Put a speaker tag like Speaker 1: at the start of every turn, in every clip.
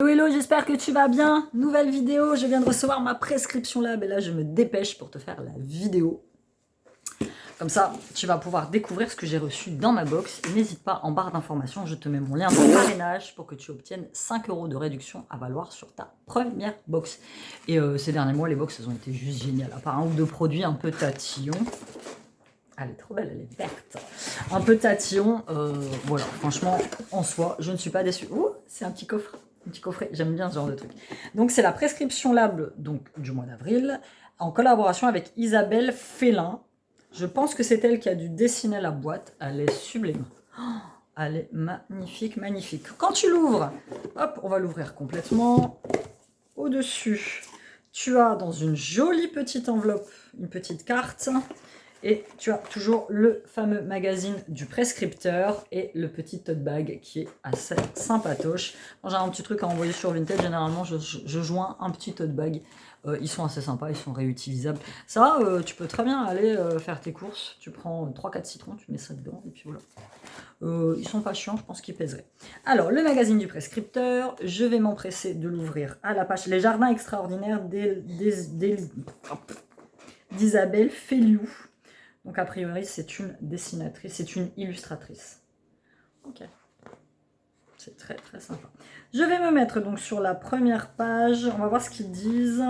Speaker 1: Hello, hello, j'espère que tu vas bien. Nouvelle vidéo, je viens de recevoir ma prescription lab et là je me dépêche pour te faire la vidéo. Comme ça, tu vas pouvoir découvrir ce que j'ai reçu dans ma box. Et n'hésite pas, en barre d'informations, je te mets mon lien de parrainage pour que tu obtiennes 5 € de réduction à valoir sur ta première box. Et ces derniers mois, les box, elles ont été juste géniales. À part un ou deux produits un peu tatillons. Elle est trop belle, elle est verte. Un peu tatillon, voilà, franchement, en soi, je ne suis pas déçue. Ouh, c'est un petit coffre. Un petit coffret, j'aime bien ce genre de truc. Donc c'est la prescription lab donc, du mois d'avril, en collaboration avec Isabelle Félin. Je pense que c'est elle qui a dû dessiner la boîte. Elle est sublime. Oh, elle est magnifique, magnifique. Quand tu l'ouvres, hop, on va l'ouvrir complètement. Au-dessus, tu as dans une jolie petite enveloppe, une petite carte. Et tu as toujours le fameux magazine du prescripteur et le petit tote bag qui est assez sympatoche. Quand j'ai un petit truc à envoyer sur Vinted, généralement je joins un petit tote bag. Ils sont assez sympas, ils sont réutilisables. Ça, tu peux très bien aller faire tes courses. Tu prends 3-4 citrons, tu mets ça dedans et puis voilà. Ils sont pas chiants, je pense qu'ils pèseraient. Alors, le magazine du prescripteur, je vais m'empresser de l'ouvrir à la page Les jardins extraordinaires d'Isabelle Féliou. Donc a priori c'est une dessinatrice, c'est une illustratrice. Ok. C'est très très sympa. Je vais me mettre donc sur la première page. On va voir ce qu'ils disent.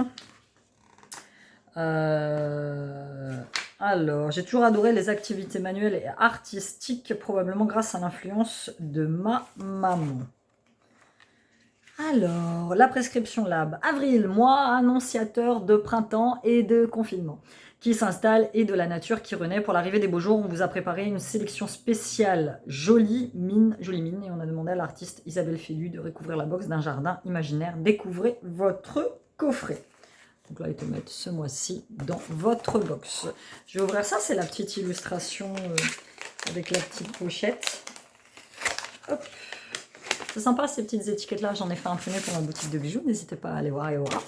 Speaker 1: Alors, j'ai toujours adoré les activités manuelles et artistiques, probablement grâce à l'influence de ma maman. Alors, la prescription lab. Avril, mois annonciateur de printemps et de confinement qui s'installe et de la nature qui renaît. Pour l'arrivée des beaux jours, on vous a préparé une sélection spéciale jolie mine, et on a demandé à l'artiste Isabelle Féliu de recouvrir la box d'un jardin imaginaire. Découvrez votre coffret. Donc là, ils te mettent ce mois-ci dans votre box. Je vais ouvrir ça, c'est la petite illustration avec la petite pochette. Hop. C'est sympa ces petites étiquettes là, j'en ai fait imprimer pour ma boutique de bijoux, n'hésitez pas à aller voir Eora.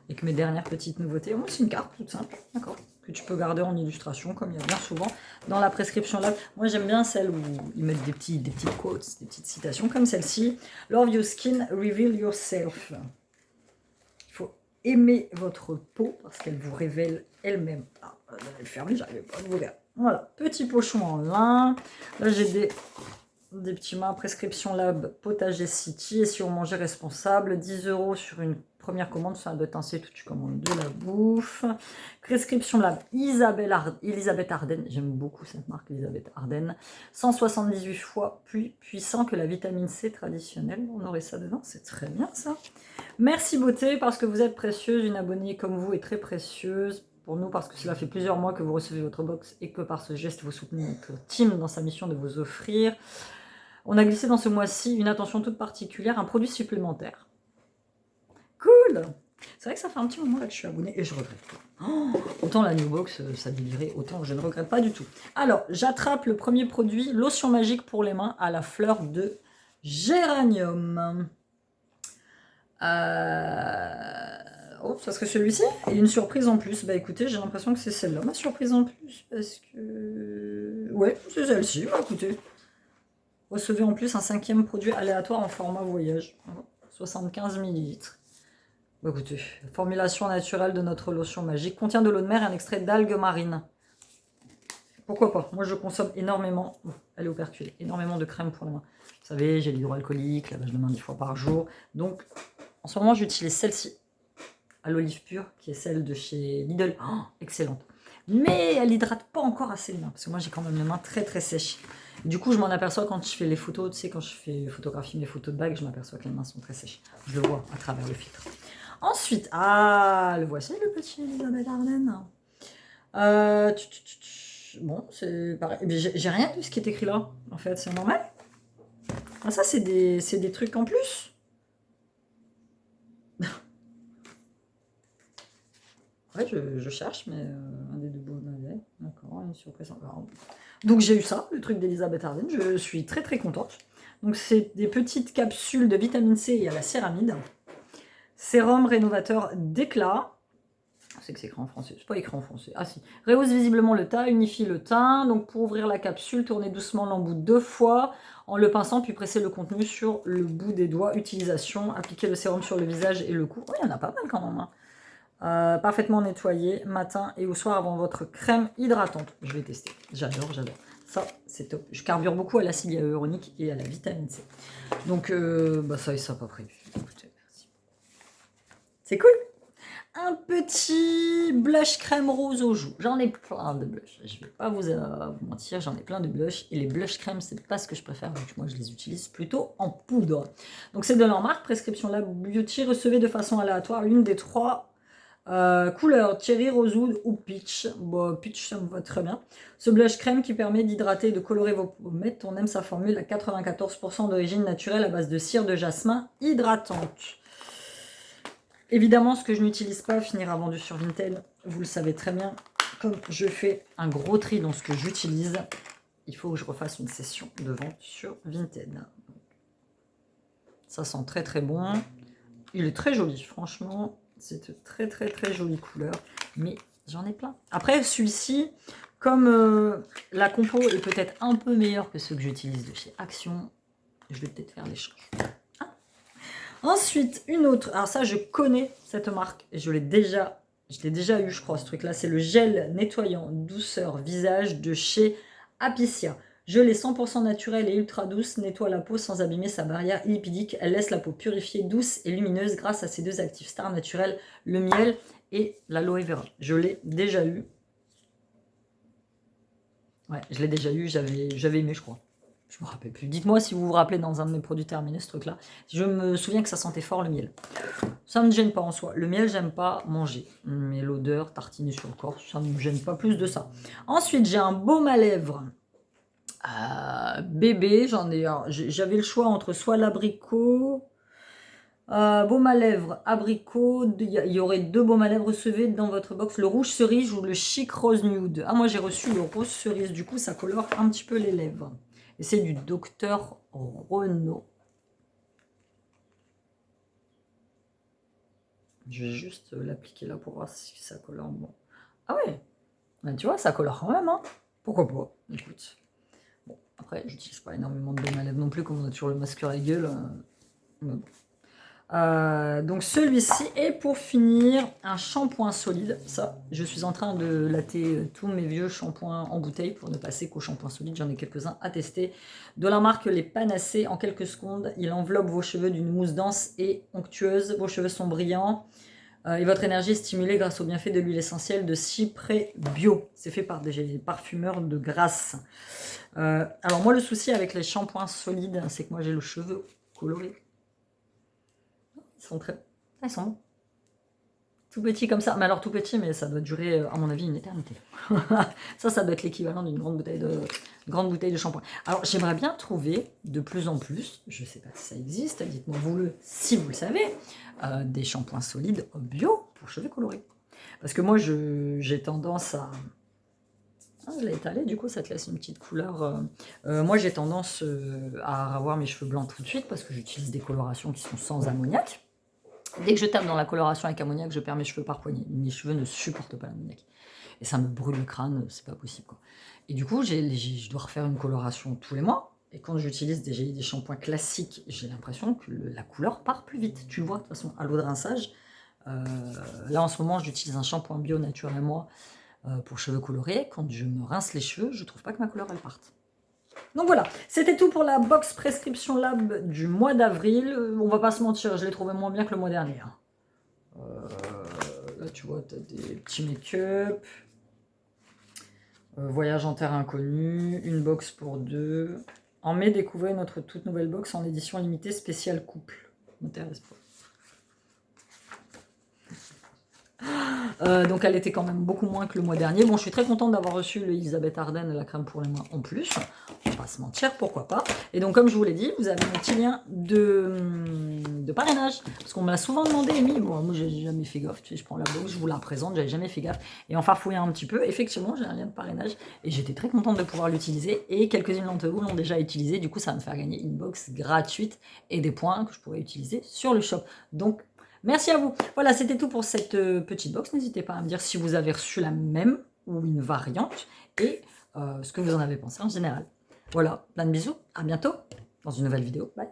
Speaker 1: Avec mes dernières petites nouveautés. Oh, c'est une carte toute simple, d'accord, que tu peux garder en illustration, comme il y a bien souvent dans la prescription là. Moi j'aime bien celle où ils mettent des petites quotes, des petites citations comme celle-ci. Love your skin, reveal yourself. Il faut aimer votre peau parce qu'elle vous révèle elle-même. Ah, elle est fermée, j'arrive pas à l'ouvrir. Voilà, petit pochon en lin. Là j'ai des petits mains, prescription lab potager city et si on mangeait responsable, 10 € sur une première commande, ça doit être un set où tu commandes de la bouffe. Prescription lab Elisabeth Arden, j'aime beaucoup cette marque Elisabeth Arden, 178 fois plus puissant que la vitamine C traditionnelle, on aurait ça dedans, c'est très bien ça. Merci beauté parce que vous êtes précieuse, une abonnée comme vous est très précieuse pour nous parce que cela fait plusieurs mois que vous recevez votre box et que par ce geste vous soutenez notre team dans sa mission de vous offrir. On a glissé dans ce mois-ci une attention toute particulière, un produit supplémentaire. Cool! C'est vrai que ça fait un petit moment là que je suis abonnée et je regrette pas. Oh, autant la New Box, ça délirait, autant je ne regrette pas du tout. Alors, j'attrape le premier produit, lotion magique pour les mains à la fleur de géranium. Oh, ça serait celui-ci. Et une surprise en plus. Bah écoutez, j'ai l'impression que c'est celle-là, ma surprise en plus. Parce que... Ouais, c'est celle-ci. Bah écoutez... Recevez en plus un 5e produit aléatoire en format voyage. 75 ml. Bah écoutez, formulation naturelle de notre lotion magique. Contient de l'eau de mer et un extrait d'algues marines. Pourquoi pas? Moi je consomme énormément, elle est operculée, énormément de crème pour les mains. Vous savez, j'ai l'hydroalcoolique, lavage de main 10 fois par jour. Donc en ce moment j'utilise celle-ci, à l'olive pure, qui est celle de chez Lidl. Oh, excellente. Mais elle hydrate pas encore assez les mains, parce que moi j'ai quand même les mains très très sèches. Du coup, je m'en aperçois quand je fais les photos, tu sais, quand je fais photographie mes photos de bague, je m'aperçois que les mains sont très sèches. Je le vois à travers le filtre. Ensuite, le voici, le petit Elisabeth Arden. Bon, c'est pareil. J'ai rien de ce qui est écrit là, en fait, c'est normal. Ah, ça, c'est des trucs en plus. Ouais, je cherche, mais un des deux bouts navet. D'accord, une surprise encore. Donc j'ai eu ça, le truc d'Elisabeth Arden, je suis très très contente. Donc c'est des petites capsules de vitamine C et à la céramide. Sérum rénovateur d'éclat. C'est que c'est écrit en français, c'est pas écrit en français. Ah si. Rehausse visiblement le teint, unifie le teint. Donc pour ouvrir la capsule, tournez doucement l'embout 2 fois en le pinçant, puis pressez le contenu sur le bout des doigts. Utilisation, appliquez le sérum sur le visage et le cou. Oh, il y en a pas mal quand même. Hein. Parfaitement nettoyé, matin et au soir avant votre crème hydratante. Je vais tester. J'adore, j'adore. Ça, c'est top. Je carbure beaucoup à l'acide hyaluronique et à la vitamine C. Donc, ça et ça pas prévu. Écoutez, merci. C'est cool. Un petit blush crème rose aux joues. J'en ai plein de blushs. Je vais pas vous mentir, j'en ai plein de blushs. Et les blush crème, c'est pas ce que je préfère. Donc moi, je les utilise plutôt en poudre. Donc c'est de leur marque, Prescription Lab Beauty. Recevez de façon aléatoire l'une des 3 couleurs, cherry, rosewood ou peach. Bon, peach, ça me va très bien. Ce blush crème qui permet d'hydrater et de colorer vos pommettes. On aime sa formule à 94% d'origine naturelle à base de cire de jasmin hydratante. Évidemment, ce que je n'utilise pas finira vendu sur Vinted. Vous le savez très bien. Comme je fais un gros tri dans ce que j'utilise, il faut que je refasse une session de vente sur Vinted. Ça sent très très bon. Il est très joli, franchement. C'est une très très très jolie couleur. Mais j'en ai plein. Après, celui-ci, comme la compo est peut-être un peu meilleure que ceux que j'utilise de chez Action, je vais peut-être faire l'échange. Ensuite, une autre. Alors ça, je connais cette marque. Et je l'ai déjà eu, je crois, ce truc-là. C'est le gel nettoyant douceur visage de chez Apicia. Gelée 100% naturelle et ultra douce, nettoie la peau sans abîmer sa barrière lipidique. Elle laisse la peau purifiée, douce et lumineuse grâce à ses 2 actifs stars naturels, le miel et l'aloe vera. Je l'ai déjà eu. Ouais, je l'ai déjà eu, j'avais aimé, je crois. Je me rappelle plus. Dites-moi si vous vous rappelez dans un de mes produits terminés ce truc-là. Je me souviens que ça sentait fort le miel. Ça ne me gêne pas en soi. Le miel, j'aime pas manger. Mais l'odeur, tartiner sur le corps, ça ne me gêne pas plus de ça. Ensuite, j'ai un baume à lèvres bébé. J'avais le choix entre soit l'abricot, baume à lèvres abricot. Il y aurait 2 baumes à lèvres, recevez dans votre box le rouge cerise ou le chic rose nude. Ah, moi j'ai reçu le rose cerise. Du coup, ça colore un petit peu les lèvres. Et c'est du docteur Renaud. Je vais juste l'appliquer là pour voir si ça colore. Bon. Ah ouais, ben, tu vois, ça colore quand même. Hein. Pourquoi pas? Écoute. Bon, après, j'utilise pas énormément de baume à lèvres non plus, comme on a toujours le masque sur la gueule. Mais bon. Donc celui-ci, et pour finir, un shampoing solide. Ça, je suis en train de latter tous mes vieux shampoings en bouteille pour ne passer qu'au shampoing solide. J'en ai quelques-uns à tester. De la marque Les Panacées, en quelques secondes, il enveloppe vos cheveux d'une mousse dense et onctueuse. Vos cheveux sont brillants et votre énergie est stimulée grâce au bienfait de l'huile essentielle de cyprès bio. C'est fait par des parfumeurs de Grasse. Alors moi, le souci avec les shampoings solides, c'est que moi j'ai le cheveu coloré. Ils sont bons. Tout petit comme ça. Mais alors tout petit, mais ça doit durer, à mon avis, une éternité. ça doit être l'équivalent d'une grande bouteille de shampoing. Alors j'aimerais bien trouver de plus en plus, je ne sais pas si ça existe, dites-moi vous si vous le savez, des shampoings solides bio pour cheveux colorés. Parce que moi j'ai tendance à... Ah, je l'ai étalé, du coup ça te laisse une petite couleur. Moi j'ai tendance à avoir mes cheveux blancs tout de suite parce que j'utilise des colorations qui sont sans ammoniac. Dès que je tape dans la coloration avec ammoniac, je perds mes cheveux par poignée. Mes cheveux ne supportent pas l'ammoniac. Et ça me brûle le crâne, c'est pas possible. Quoi. Et du coup, je dois refaire une coloration tous les mois. Et quand j'utilise des shampoings classiques, j'ai l'impression que la couleur part plus vite. Tu le vois de toute façon à l'eau de rinçage. Là en ce moment, j'utilise un shampoing bio naturel à moi pour cheveux colorés. Quand je me rince les cheveux, je trouve pas que ma couleur elle parte. Donc voilà, c'était tout pour la box Prescription Lab du mois d'avril. On va pas se mentir, je l'ai trouvé moins bien que le mois dernier. Là, tu vois, tu as des petits make-up. Voyage en terre inconnue. Une box pour 2. En mai, découvrez notre toute nouvelle box en édition limitée spéciale couple. M'intéresse pas. Donc elle était quand même beaucoup moins que le mois dernier. Bon, je suis très contente d'avoir reçu le Elisabeth Arden et la crème pour les mains en plus. On va pas se mentir, pourquoi pas. Et donc comme je vous l'ai dit, vous avez un petit lien de parrainage. Parce qu'on me l'a souvent demandé, Amy. Bon, moi j'ai jamais fait gaffe. Tu sais, je prends la box, je vous la présente, j'avais jamais fait gaffe. Et en farfouillant un petit peu, effectivement, j'ai un lien de parrainage. Et j'étais très contente de pouvoir l'utiliser. Et quelques-unes d'entre vous l'ont déjà utilisé. Du coup, ça va me faire gagner une box gratuite et des points que je pourrais utiliser sur le shop. Donc Merci à vous. Voilà, c'était tout pour cette petite box. N'hésitez pas à me dire si vous avez reçu la même ou une variante et ce que vous en avez pensé en général. Voilà, plein de bisous. À bientôt dans une nouvelle vidéo. Bye.